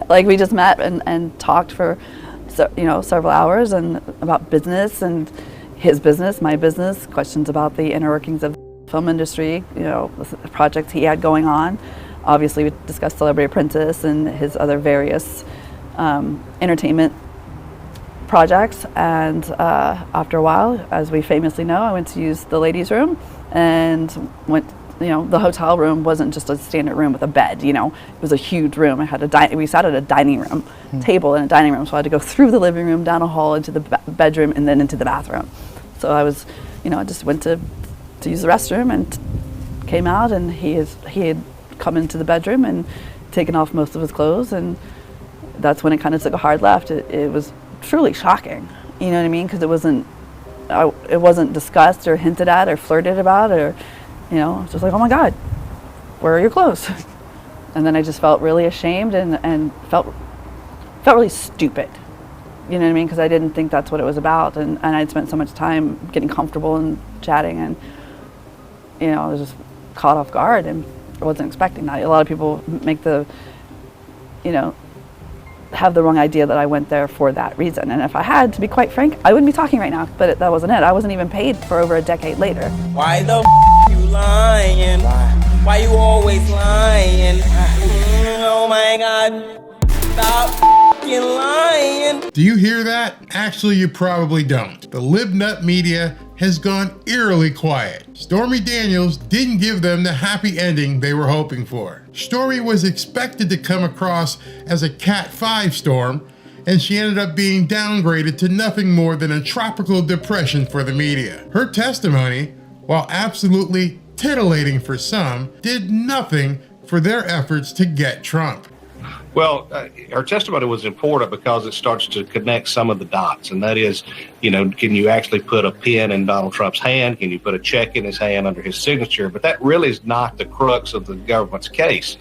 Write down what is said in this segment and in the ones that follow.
Like, we just met and talked for, several hours, and about business and his business, my business, questions about the inner workings of the film industry, the projects he had going on. Obviously, we discussed Celebrity Apprentice and his other various entertainment projects. And after a while, as we famously know, I went to use the ladies' room and the hotel room wasn't just a standard room with a bed, it was a huge room. It had we sat at a dining room table in a dining room, so I had to go through the living room, down a hall, into the bedroom, and then into the bathroom. So I was, I just went to use the restroom and came out, and he had come into the bedroom and taken off most of his clothes, and that's when it kind of took a hard left. It was truly shocking, you know what I mean? Because it wasn't discussed or hinted at or flirted about, or it's just like, oh my God, where are your clothes? And then I just felt really ashamed and felt really stupid, you know what I mean? Because I didn't think that's what it was about, and I'd spent so much time getting comfortable and chatting, and I was just caught off guard, and I wasn't expecting that. A lot of people make have the wrong idea that I went there for that reason. And if I had, to be quite frank, I wouldn't be talking right now, but that wasn't it. I wasn't even paid for over a decade later. Why the you lying? Why you always lying? Oh my God, stop lying. Do you hear that? Actually, you probably don't. The libnut media has gone eerily quiet. Stormy Daniels didn't give them the happy ending they were hoping for. Stormy was expected to come across as a Cat 5 storm, and she ended up being downgraded to nothing more than a tropical depression for the media. Her testimony, while absolutely titillating for some, did nothing for their efforts to get Trump. Well, her testimony was important because it starts to connect some of the dots, and that is, can you actually put a pen in Donald Trump's hand? Can you put a check in his hand under his signature? But that really is not the crux of the government's case.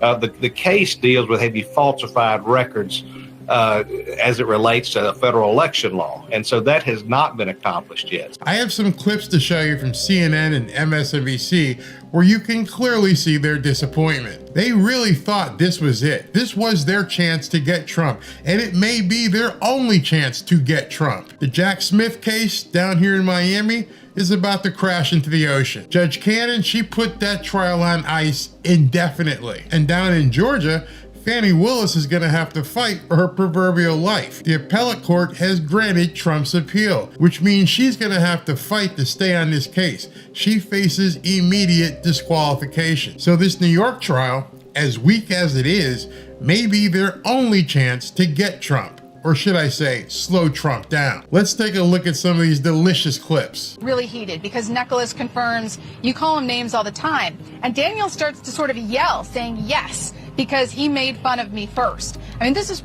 The case deals with, have you falsified records as it relates to the federal election law? And so that has not been accomplished yet. I have some clips to show you from CNN and MSNBC where you can clearly see their disappointment. They really thought this was it. This was their chance to get Trump, and it may be their only chance to get Trump. The Jack Smith case down here in Miami is about to crash into the ocean. Judge Cannon, she put that trial on ice indefinitely. And down in Georgia, Fani Willis is going to have to fight for her proverbial life. The appellate court has granted Trump's appeal, which means she's going to have to fight to stay on this case. She faces immediate disqualification. So this New York trial, as weak as it is, may be their only chance to get Trump. Or should I say, slow Trump down. Let's take a look at some of these delicious clips. Really heated because Nicholas confirms you call him names all the time. And Daniel starts to sort of yell, saying yes, because he made fun of me first. I mean, this is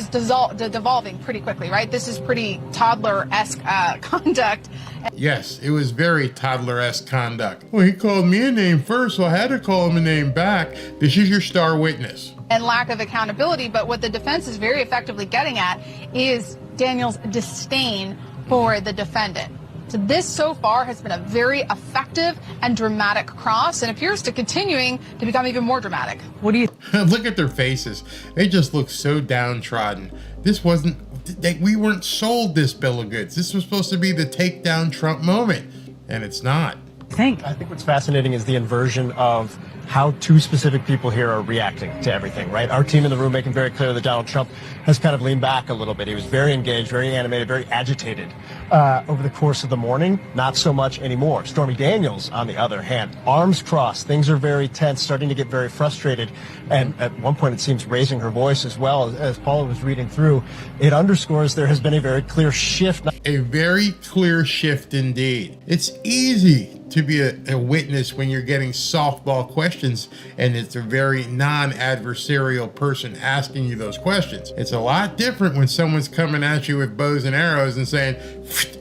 devolving pretty quickly, right? This is pretty toddler-esque conduct. Yes, it was very toddler-esque conduct. Well, he called me a name first, so I had to call him a name back. This is your star witness. And lack of accountability, but what the defense is very effectively getting at is Daniel's disdain for the defendant. So this so far has been a very effective and dramatic cross, and appears to continuing to become even more dramatic. What do you Look at their faces. They just look so downtrodden. We weren't sold this bill of goods. This was supposed to be the take down Trump moment, and it's not. I think what's fascinating is the inversion of how two specific people here are reacting to everything, right? Our team in the room making very clear that Donald Trump has kind of leaned back a little bit. He was very engaged, very animated, very agitated over the course of the morning. Not so much anymore. Stormy Daniels, on the other hand, arms crossed. Things are very tense, starting to get very frustrated. And at one point, it seems raising her voice as well. As Paula was reading through, it underscores there has been a very clear shift. A very clear shift indeed. It's easy to be a witness when you're getting softball questions and it's a very non-adversarial person asking you those questions. It's a lot different when someone's coming at you with bows and arrows and saying,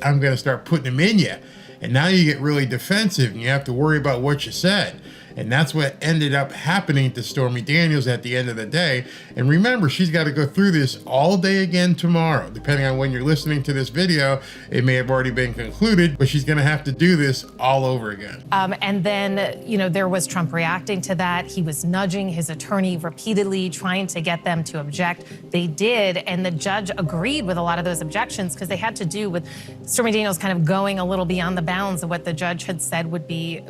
I'm going to start putting them in you. And now you get really defensive and you have to worry about what you said. And that's what ended up happening to Stormy Daniels at the end of the day. And remember, she's got to go through this all day again tomorrow. Depending on when you're listening to this video, it may have already been concluded, but she's going to have to do this all over again. And then, you know, there was Trump reacting to that. He was nudging his attorney repeatedly, trying to get them to object. They did, and the judge agreed with a lot of those objections because they had to do with Stormy Daniels kind of going a little beyond the bounds of what the judge had said would be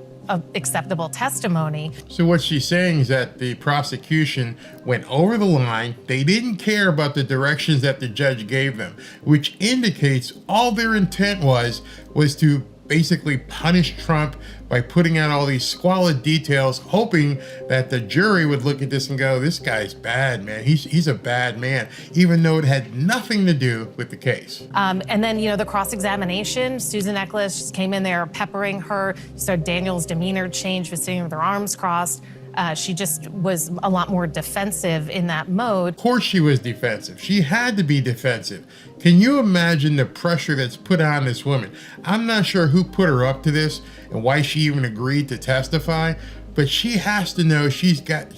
acceptable testimony. So what she's saying is that the prosecution went over the line. They didn't care about the directions that the judge gave them, which indicates all their intent was to basically punish Trump by putting out all these squalid details, hoping that the jury would look at this and go, this guy's bad, man. He's a bad man, even though it had nothing to do with the case. And then, you know, the cross-examination, Susan Eckles came in there peppering her. So Daniel's demeanor changed, was sitting with her arms crossed. She just was a lot more defensive in that mode. Of course she was defensive. She had to be defensive. Can you imagine the pressure that's put on this woman? I'm not sure who put her up to this and why she even agreed to testify, but she has to know they've got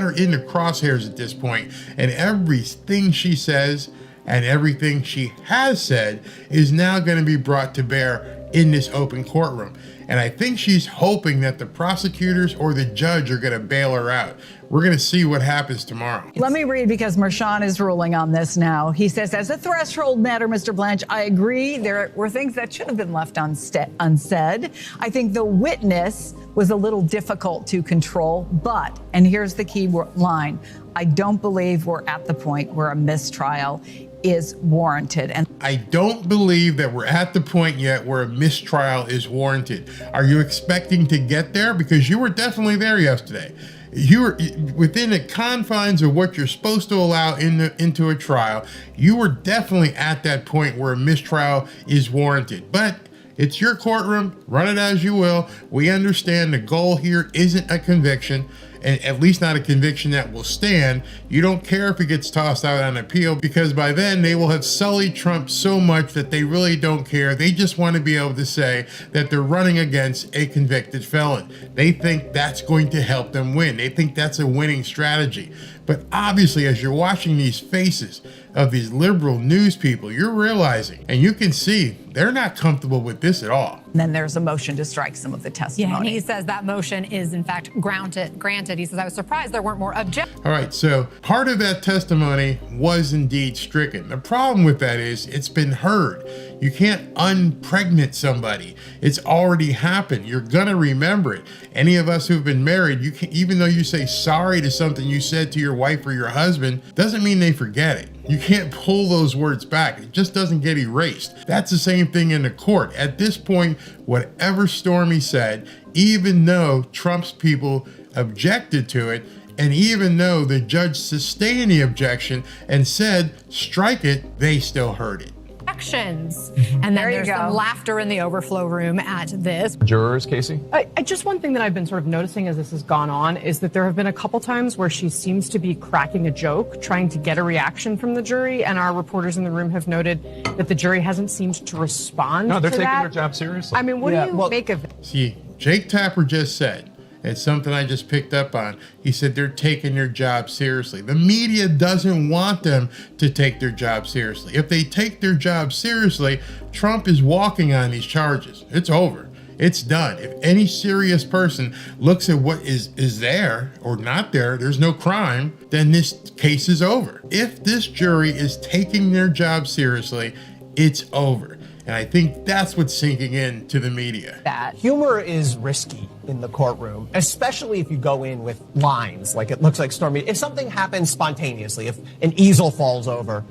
her in the crosshairs at this point, and everything she says and everything she has said is now going to be brought to bear in this open courtroom. And I think she's hoping that the prosecutors or the judge are going to bail her out. We're going to see what happens tomorrow. Let me read, because Mershon is ruling on this now. He says, as a threshold matter, Mr. Blanche, I agree there were things that should have been left unsaid. I think the witness was a little difficult to control, but, and here's the key line, I don't believe we're at the point where a mistrial is warranted. And I don't believe that we're at the point yet where a mistrial is warranted. Are you expecting to get there? Because you were definitely there yesterday. You were within the confines of what you're supposed to allow into a trial. You were definitely at that point where a mistrial is warranted. But it's your courtroom, run it as you will. We understand the goal here isn't a conviction, and at least not a conviction that will stand. You don't care if it gets tossed out on appeal, because by then they will have sullied Trump so much that they really don't care. They just want to be able to say that they're running against a convicted felon. They think that's going to help them win. They think that's a winning strategy. But obviously, as you're watching these faces of these liberal news people, you're realizing, and you can see, they're not comfortable with this at all. And then there's a motion to strike some of the testimony. Yeah, and he says that motion is in fact granted. He says, I was surprised there weren't more objections. All right, so part of that testimony was indeed stricken. The problem with that is it's been heard. You can't unpregnant somebody. It's already happened. You're gonna remember it. Any of us who've been married, you can, even though you say sorry to something you said to your wife or your husband, doesn't mean they forget it. You can't pull those words back. It just doesn't get erased. That's the same thing in the court. At this point, whatever Stormy said, even though Trump's people objected to it, and even though the judge sustained the objection and said, strike it, they still heard it. And then there's some laughter in the overflow room at this. Jurors, Casey? Just one thing that I've been sort of noticing as this has gone on is that there have been a couple times where she seems to be cracking a joke, trying to get a reaction from the jury, and our reporters in the room have noted that the jury hasn't seemed to respond No, they're to taking that. their job seriously. I mean, what do you make of it? See, Jake Tapper just said, it's something I just picked up on. He said they're taking their job seriously. The media doesn't want them to take their job seriously. If they take their job seriously, Trump is walking on these charges. It's over. It's done. If any serious person looks at what is there or not there, there's no crime, then this case is over. If this jury is taking their job seriously, it's over. And I think that's what's sinking in to the media. That humor is risky in the courtroom, especially if you go in with lines like it looks like Stormy. If something happens spontaneously, if an easel falls over,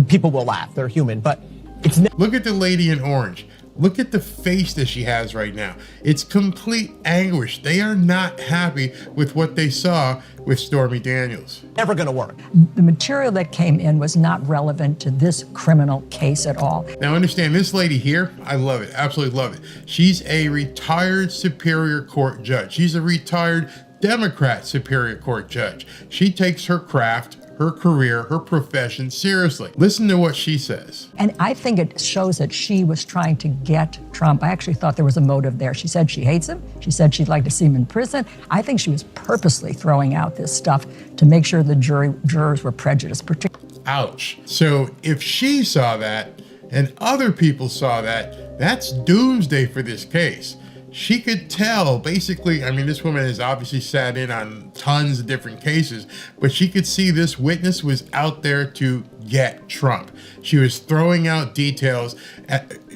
people will laugh. They're human. But it's look at the lady in orange. Look at the face that she has right now. It's complete anguish. They are not happy with what they saw with Stormy Daniels. Never going to work. The material that came in was not relevant to this criminal case at all. Now understand, this lady here, I love it, absolutely love it. She's a retired Superior Court judge. She's a retired Democrat Superior Court judge. She takes her craft her career, her profession seriously. Listen to what she says. And I think it shows that she was trying to get Trump. I actually thought there was a motive there. She said she hates him. She said she'd like to see him in prison. I think she was purposely throwing out this stuff to make sure the jurors were prejudiced, particularly. Ouch. So if she saw that and other people saw that, that's doomsday for this case. She could tell, basically, I mean, this woman has obviously sat in on tons of different cases, but she could see this witness was out there to get Trump. She was throwing out details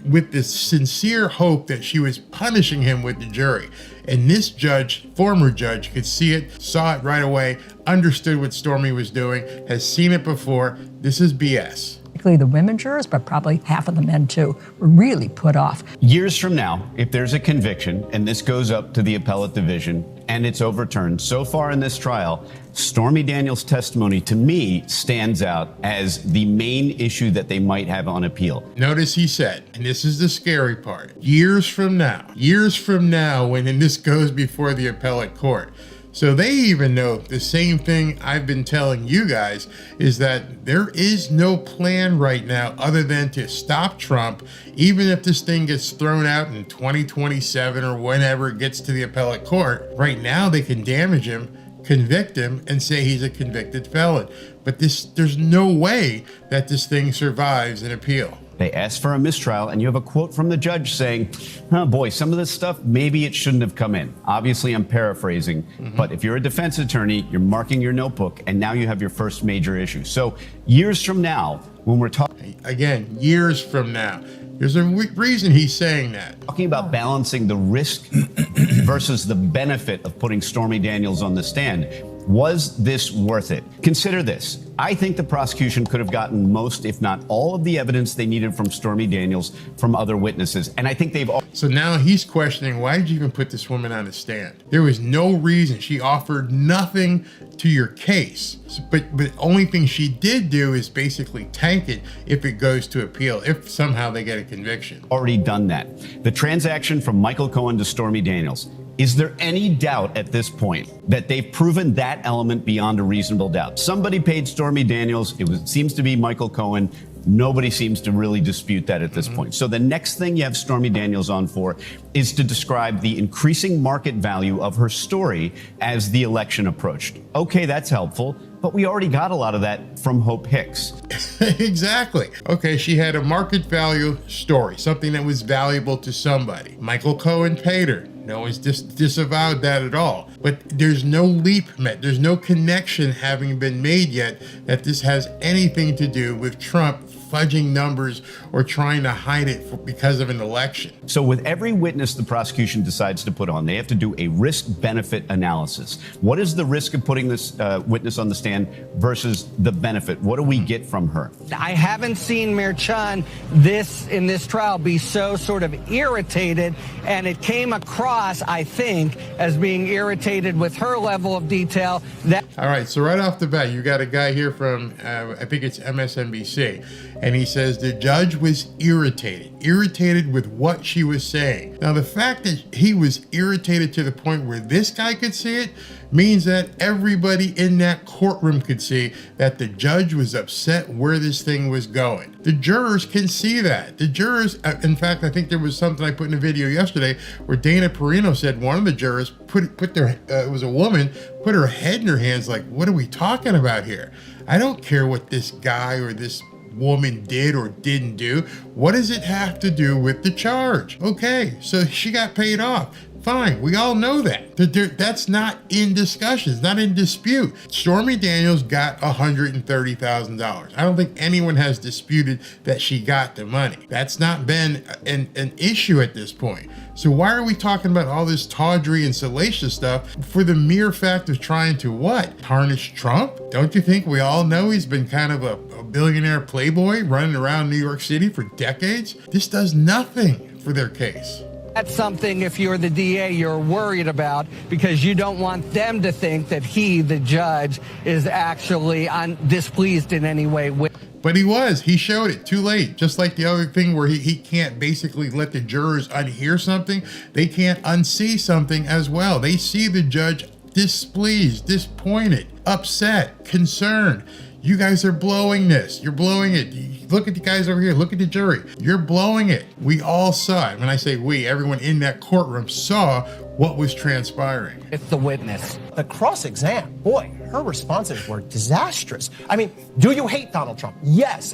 with this sincere hope that she was punishing him with the jury. And this judge, former judge, could see it, saw it right away, understood what Stormy was doing, has seen it before. This is BS. The women jurors, but probably half of the men too, were really put off. Years from now, if there's a conviction and this goes up to the appellate division and it's overturned, so far in this trial, Stormy Daniels' testimony to me stands out as the main issue that they might have on appeal. Notice he said, and this is the scary part, years from now when this goes before the appellate court. So they even know the same thing I've been telling you guys, is that there is no plan right now other than to stop Trump, even if this thing gets thrown out in 2027 or whenever it gets to the appellate court. Right now they can damage him, convict him, and say he's a convicted felon. But there's no way that this thing survives an appeal. They asked for a mistrial, and you have a quote from the judge saying, oh boy, some of this stuff, maybe it shouldn't have come in. Obviously, I'm paraphrasing, but if you're a defense attorney, you're marking your notebook, and now you have your first major issue. So years from now, when we're talking... Again, years from now. There's a reason he's saying that. Talking about balancing the risk versus the benefit of putting Stormy Daniels on the stand. Was this worth it? Consider this. I think the prosecution could have gotten most, if not all, of the evidence they needed from Stormy Daniels from other witnesses. And I think they've... So now he's questioning, why did you even put this woman on the stand? There was no reason. She offered nothing to your case. But the only thing she did do is basically tank it if it goes to appeal, if somehow they get a conviction. Already done that. The transaction from Michael Cohen to Stormy Daniels. Is there any doubt at this point that they've proven that element beyond a reasonable doubt? Somebody paid Stormy Daniels. It seems to be Michael Cohen. Nobody seems to really dispute that at this point. So the next thing you have Stormy Daniels on for is to describe the increasing market value of her story as the election approached. Okay, that's helpful, but we already got a lot of that from Hope Hicks. Exactly. Okay, she had a market value story, something that was valuable to somebody. Michael Cohen paid her. No one's disavowed that at all. But there's no leap met. There's no connection having been made yet that this has anything to do with Trump fudging numbers or trying to hide it because of an election. So with every witness the prosecution decides to put on, they have to do a risk-benefit analysis. What is the risk of putting this witness on the stand versus the benefit? What do we get from her? I haven't seen Mayor Chun in this trial be so sort of irritated, and it came across, I think, as being irritated with her level of detail. All right, so right off the bat, you got a guy here from, I think it's MSNBC, and he says the judge was irritated with what she was saying. Now, the fact that he was irritated to the point where this guy could see it means that everybody in that courtroom could see that the judge was upset where this thing was going. The jurors can see that. The jurors, in fact, I think there was something I put in a video yesterday where Dana Perino said one of the jurors it was a woman, put her head in her hands like, what are we talking about here? I don't care what this guy or this woman did or didn't do. What does it have to do with the charge? Okay, so she got paid off. Fine, we all know that. That's not in discussion. It's not in dispute. Stormy Daniels got $130,000. I don't think anyone has disputed that she got the money. That's not been an issue at this point. So why are we talking about all this tawdry and salacious stuff for the mere fact of trying to what? Tarnish Trump? Don't you think we all know he's been kind of a billionaire playboy running around New York City for decades? This does nothing for their case. That's something, if you're the DA, you're worried about, because you don't want them to think that he, the judge, is actually displeased in any way with. But he was. He showed it too late. Just like the other thing where he can't basically let the jurors unhear something. They can't unsee something as well. They see the judge displeased, disappointed, upset, concerned. You guys are blowing this. You're blowing it. Look at the guys over here. Look at the jury. You're blowing it. We all saw it. When I say we, everyone in that courtroom saw what was transpiring. It's the witness. The cross-exam, boy, her responses were disastrous. I mean, do you hate Donald Trump? Yes.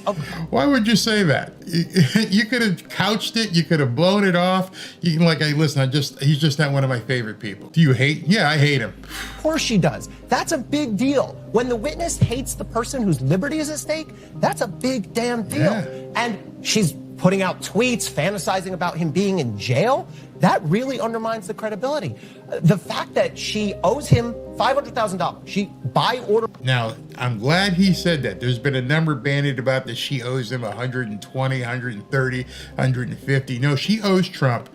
Why would you say that? You could have couched it. You could have blown it off. You can hey, listen, he's just not one of my favorite people. Do you hate? Yeah, I hate him. Of course she does. That's a big deal. When the witness hates the person whose liberty is at stake, that's a big damn deal. Yeah. And she's putting out tweets, fantasizing about him being in jail. That really undermines the credibility. The fact that she owes him $500,000, she by order. Now, I'm glad he said that. There's been a number bandied about that she owes him 120, 130, 150. No, she owes Trump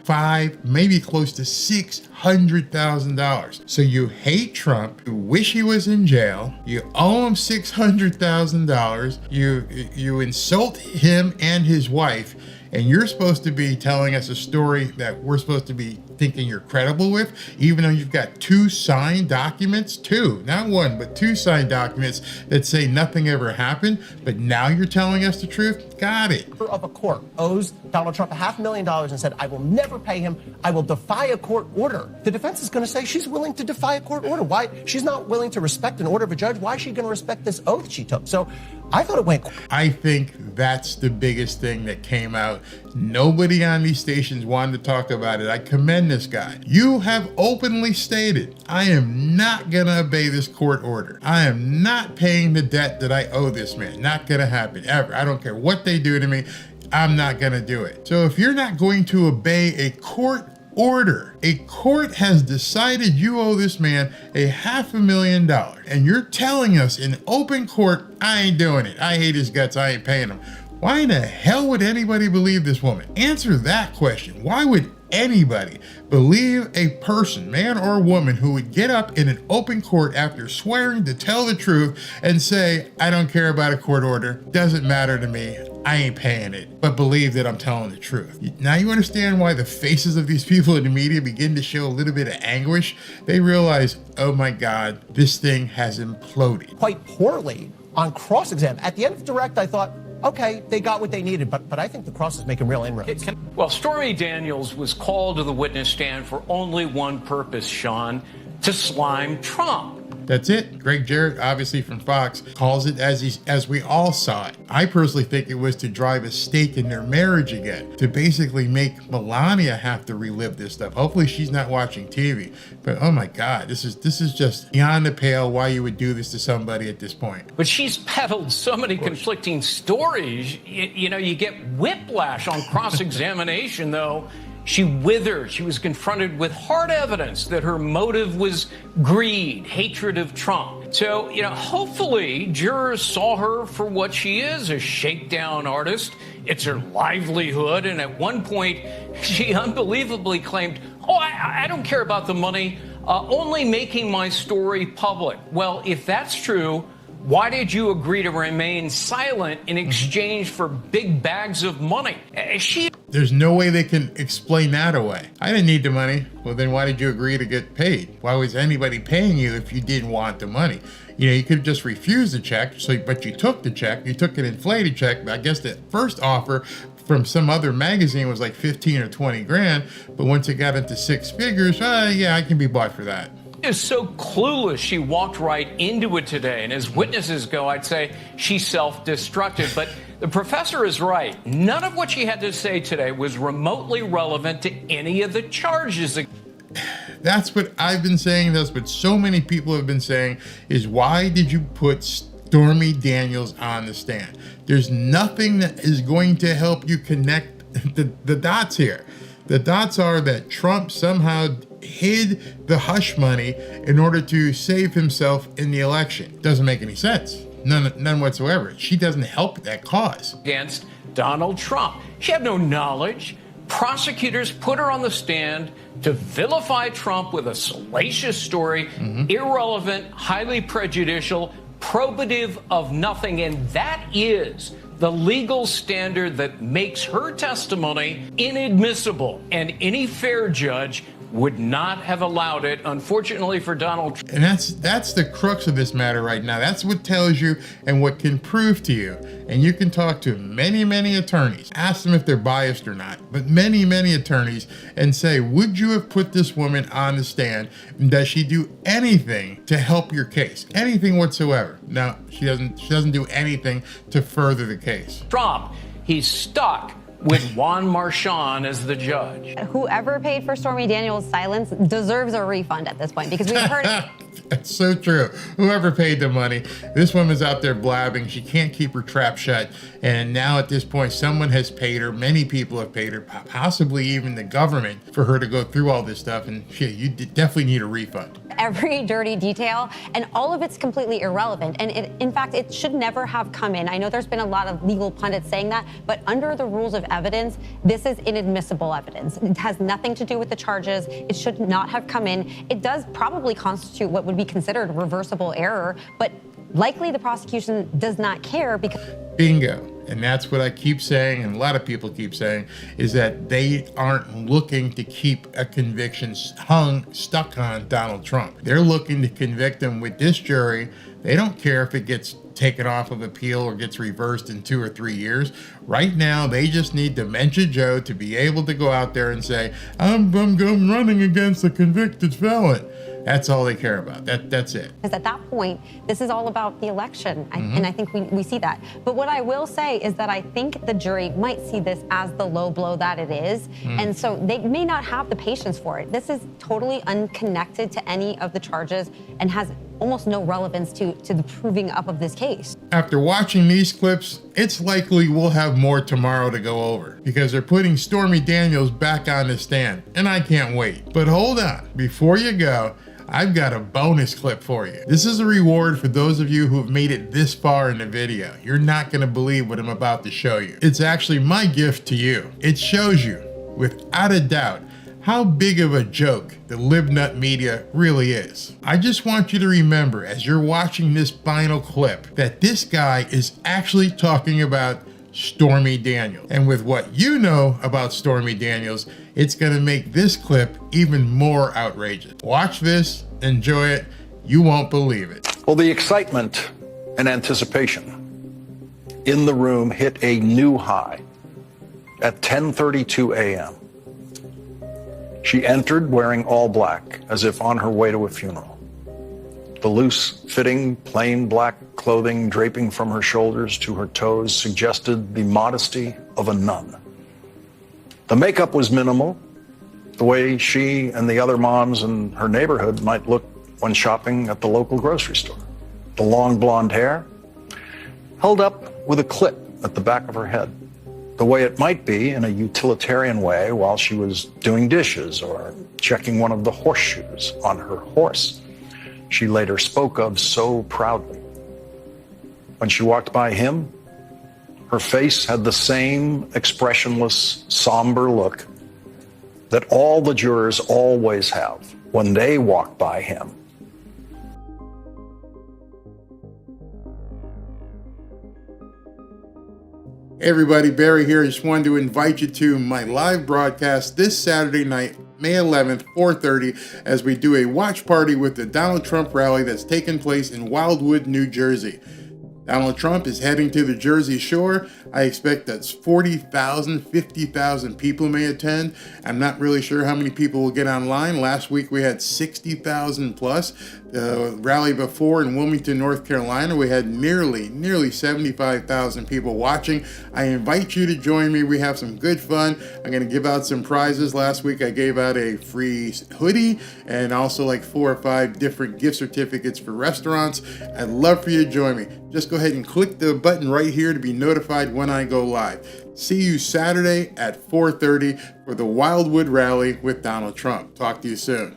maybe close to $600,000. So you hate Trump, you wish he was in jail, you owe him $600,000, you insult him and his wife, and you're supposed to be telling us a story that we're supposed to be thinking you're credible with, even though you've got two signed documents, not one, but two signed documents that say nothing ever happened, but now you're telling us the truth? Got it. Of a court owes Donald Trump $500,000 and said, I will never pay him. I will defy a court order. The defense is going to say she's willing to defy a court order. Why? She's not willing to respect an order of a judge. Why is she going to respect this oath she took? So I thought it went. I think that's the biggest thing that came out. Nobody on these stations wanted to talk about it. I commend this guy. You have openly stated, I am not going to obey this court order. I am not paying the debt that I owe this man. Not going to happen ever. I don't care what they do to me. I'm not going to do it. So if you're not going to obey a court order, a court has decided you owe this man $500,000, and you're telling us in open court, I ain't doing it. I hate his guts. I ain't paying him. Why in the hell would anybody believe this woman? Answer that question. Why would anybody believe a person, man or woman, who would get up in an open court after swearing to tell the truth and say, I don't care about a court order, doesn't matter to me, I ain't paying it, but believe that I'm telling the truth? Now you understand why the faces of these people in the media begin to show a little bit of anguish. They realize, oh my God, this thing has imploded. Quite poorly on cross-exam. At the end of direct, I thought, okay, they got what they needed, but I think the cross is making real inroads. Well, Stormy Daniels was called to the witness stand for only one purpose, Sean, to slime Trump. That's it. Greg Jarrett, obviously from Fox, calls it as we all saw it. I personally think it was to drive a stake in their marriage again, to basically make Melania have to relive this stuff. Hopefully she's not watching TV. But oh my God, this is just beyond the pale why you would do this to somebody at this point. But she's peddled so many conflicting stories. You know, you get whiplash on cross-examination, though. She withered. She was confronted with hard evidence that her motive was greed, hatred of Trump. So, you know, hopefully jurors saw her for what she is, a shakedown artist. It's her livelihood. And at one point, she unbelievably claimed, oh, I don't care about the money, only making my story public. Well, if that's true, why did you agree to remain silent in exchange for big bags of money? There's no way they can explain that away. I didn't need the money. Well, then why did you agree to get paid? Why was anybody paying you if you didn't want the money? You know, you could have just refused the check, but you took the check. You took an inflated check. I guess the first offer from some other magazine was like 15 or 20 grand. But once it got into six figures, yeah, I can be bought for that. Is so clueless she walked right into it today, and as witnesses go, I'd say she's self-destructive. But the professor is right. None of what she had to say today was remotely relevant to any of the charges. That's what I've been saying. That's what so many people have been saying, is why did you put Stormy Daniels on the stand? There's nothing that is going to help you connect the dots here. The dots are that Trump somehow hid the hush money in order to save himself in the election. Doesn't make any sense. None whatsoever. She doesn't help that cause. Against Donald Trump. She had no knowledge. Prosecutors put her on the stand to vilify Trump with a salacious story, irrelevant, highly prejudicial, probative of nothing. And that is the legal standard that makes her testimony inadmissible. And any fair judge would not have allowed it, unfortunately for Donald Trump. And that's the crux of this matter right now. That's what tells you and what can prove to you. And you can talk to many, many attorneys. Ask them if they're biased or not. But many, many attorneys and say, would you have put this woman on the stand? Does she do anything to help your case? Anything whatsoever? No, she doesn't do anything to further the case. Trump, he's stuck with Juan Marchand as the judge. Whoever paid for Stormy Daniels' silence deserves a refund at this point, because we've heard That's so true. Whoever paid the money, this woman's out there blabbing. She can't keep her trap shut. And now at this point, someone has paid her. Many people have paid her, possibly even the government, for her to go through all this stuff. And shit, you definitely need a refund. every dirty detail, and all of it's completely irrelevant. And in fact, it should never have come in. I know there's been a lot of legal pundits saying that, but under the rules of evidence, this is inadmissible evidence. It has nothing to do with the charges. It should not have come in. It does probably constitute what would be considered reversible error, but likely the prosecution does not care because... Bingo. And that's what I keep saying, and a lot of people keep saying, is that they aren't looking to keep a conviction stuck on Donald Trump. They're looking to convict him with this jury. They don't care if it gets taken off of appeal or gets reversed in 2 or 3 years. Right now, they just need Dementia Joe to be able to go out there and say, I'm running against a convicted felon. That's all they care about. That's it. Because at that point, this is all about the election, and I think we see that. But what I will say is that I think the jury might see this as the low blow that it is, and so they may not have the patience for it. This is totally unconnected to any of the charges and has almost no relevance to the proving up of this case. After watching these clips, it's likely we'll have more tomorrow to go over because they're putting Stormy Daniels back on the stand, and I can't wait. But hold on, before you go, I've got a bonus clip for you. This is a reward for those of you who have made it this far in the video. You're not gonna believe what I'm about to show you. It's actually my gift to you. It shows you, without a doubt, how big of a joke the libnut media really is. I just want you to remember as you're watching this final clip that this guy is actually talking about Stormy Daniels. And with what you know about Stormy Daniels, it's gonna make this clip even more outrageous. Watch this, enjoy it, you won't believe it. Well, the excitement and anticipation in the room hit a new high at 10:32 a.m. She entered wearing all black, as if on her way to a funeral. The loose-fitting, plain black clothing draping from her shoulders to her toes suggested the modesty of a nun. The makeup was minimal, the way she and the other moms in her neighborhood might look when shopping at the local grocery store. The long blonde hair held up with a clip at the back of her head, the way it might be in a utilitarian way while she was doing dishes or checking one of the horseshoes on her horse she later spoke of so proudly. When she walked by him, her face had the same expressionless, somber look that all the jurors always have when they walk by him. Hey everybody, Barry here. I just wanted to invite you to my live broadcast this Saturday night, May 11th, 4:30, as we do a watch party with the Donald Trump rally that's taking place in Wildwood, New Jersey. Donald Trump is heading to the Jersey Shore. I expect that's 40,000, 50,000 people may attend. I'm not really sure how many people will get online. Last week we had 60,000 plus. The rally before in Wilmington, North Carolina, we had nearly 75,000 people watching. I invite you to join me. We have some good fun. I'm going to give out some prizes. Last week I gave out a free hoodie and also like 4 or 5 different gift certificates for restaurants. I'd love for you to join me. Just go ahead and click the button right here to be notified when I go live. See you Saturday at 4:30 for the Wildwood Rally with Donald Trump. Talk to you soon.